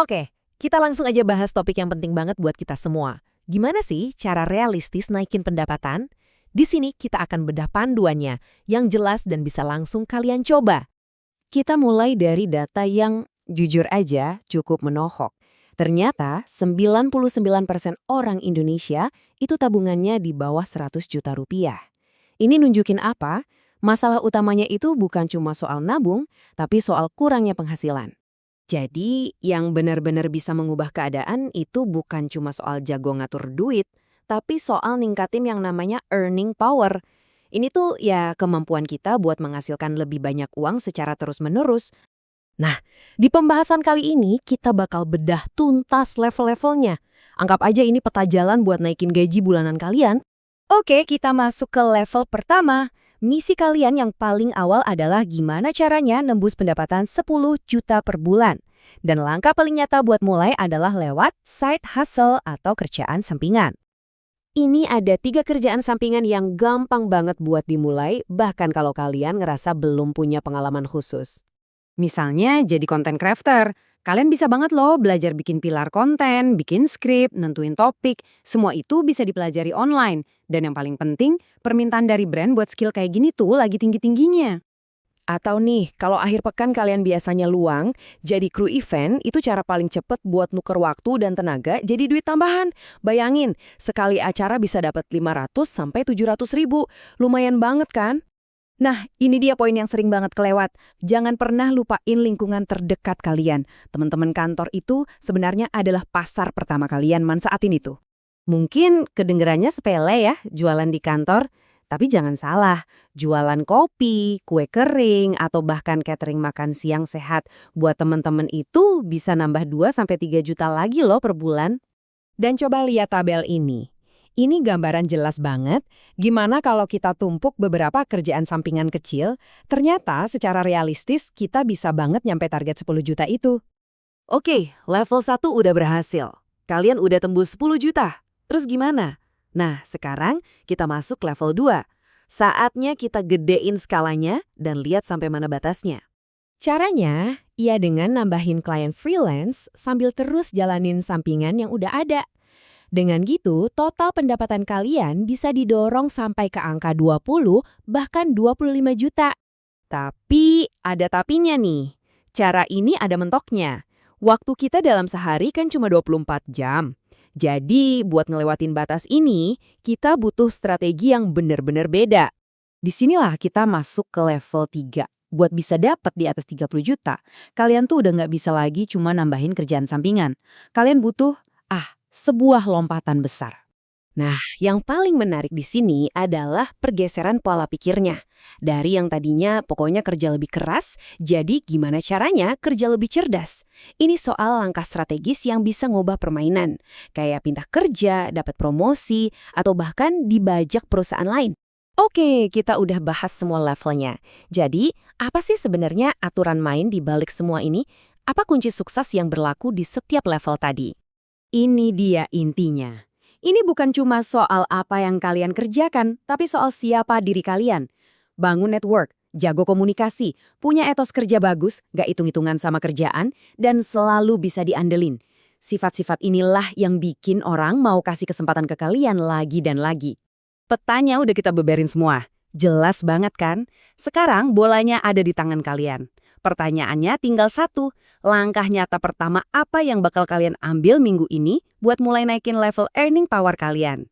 Oke, kita langsung aja bahas topik yang penting banget buat kita semua. Gimana sih cara realistis naikin pendapatan? Di sini kita akan bedah panduannya yang jelas dan bisa langsung kalian coba. Kita mulai dari data yang jujur aja cukup menohok. Ternyata 99% orang Indonesia itu tabungannya di bawah 100 juta rupiah. Ini nunjukin apa? Masalah utamanya itu bukan cuma soal nabung, tapi soal kurangnya penghasilan. Jadi, yang benar-benar bisa mengubah keadaan itu bukan cuma soal jago ngatur duit, tapi soal ningkatin yang namanya earning power. Ini tuh ya kemampuan kita buat menghasilkan lebih banyak uang secara terus-menerus. Nah, di pembahasan kali ini kita bakal bedah tuntas level-levelnya. Anggap aja ini peta jalan buat naikin gaji bulanan kalian. Oke, kita masuk ke level pertama. Misi kalian yang paling awal adalah gimana caranya nembus pendapatan 10 juta per bulan. Dan langkah paling nyata buat mulai adalah lewat side hustle atau kerjaan sampingan. Ini ada 3 kerjaan sampingan yang gampang banget buat dimulai, bahkan kalau kalian ngerasa belum punya pengalaman khusus. Misalnya jadi content crafter. Kalian bisa banget loh belajar bikin pilar konten, bikin skrip, nentuin topik. Semua itu bisa dipelajari online. Dan yang paling penting, permintaan dari brand buat skill kayak gini tuh lagi tinggi-tingginya. Atau nih, kalau akhir pekan kalian biasanya luang, jadi kru event itu cara paling cepet buat nuker waktu dan tenaga jadi duit tambahan. Bayangin, sekali acara bisa dapat 500 sampai 700 ribu. Lumayan banget kan? Nah, ini dia poin yang sering banget kelewat. Jangan pernah lupain lingkungan terdekat kalian. Teman-teman kantor itu sebenarnya adalah pasar pertama kalian manfaatin itu. Mungkin kedengerannya sepele ya, jualan di kantor. Tapi jangan salah, jualan kopi, kue kering, atau bahkan catering makan siang sehat buat teman-teman itu bisa nambah 2-3 juta lagi loh per bulan. Dan coba lihat tabel ini. Ini gambaran jelas banget gimana kalau kita tumpuk beberapa kerjaan sampingan kecil, ternyata secara realistis kita bisa banget nyampe target 10 juta itu. Oke, level 1 udah berhasil. Kalian udah tembus 10 juta. Terus gimana? Nah, sekarang kita masuk level 2. Saatnya kita gedein skalanya dan lihat sampai mana batasnya. Caranya, ya dengan nambahin klien freelance sambil terus jalanin sampingan yang udah ada. Dengan gitu, total pendapatan kalian bisa didorong sampai ke angka 20, bahkan 25 juta. Tapi ada tapinya nih. Cara ini ada mentoknya. Waktu kita dalam sehari kan cuma 24 jam. Jadi, buat ngelewatin batas ini, kita butuh strategi yang benar-benar beda. Disinilah kita masuk ke level 3. Buat bisa dapat di atas 30 juta, kalian tuh udah nggak bisa lagi cuma nambahin kerjaan sampingan. Kalian butuh, sebuah lompatan besar. Nah, yang paling menarik di sini adalah pergeseran pola pikirnya. Dari yang tadinya pokoknya kerja lebih keras, jadi gimana caranya kerja lebih cerdas. Ini soal langkah strategis yang bisa ngubah permainan. Kayak pindah kerja, dapat promosi, atau bahkan dibajak perusahaan lain. Oke, kita udah bahas semua levelnya. Jadi, apa sih sebenarnya aturan main di balik semua ini? Apa kunci sukses yang berlaku di setiap level tadi? Ini dia intinya. Ini bukan cuma soal apa yang kalian kerjakan, tapi soal siapa diri kalian. Bangun network, jago komunikasi, punya etos kerja bagus, gak hitung-hitungan sama kerjaan, dan selalu bisa diandelin. Sifat-sifat inilah yang bikin orang mau kasih kesempatan ke kalian lagi dan lagi. Petanya udah kita beberin semua. Jelas banget kan? Sekarang bolanya ada di tangan kalian. Pertanyaannya tinggal satu, langkah nyata pertama apa yang bakal kalian ambil minggu ini buat mulai naikin level earning power kalian?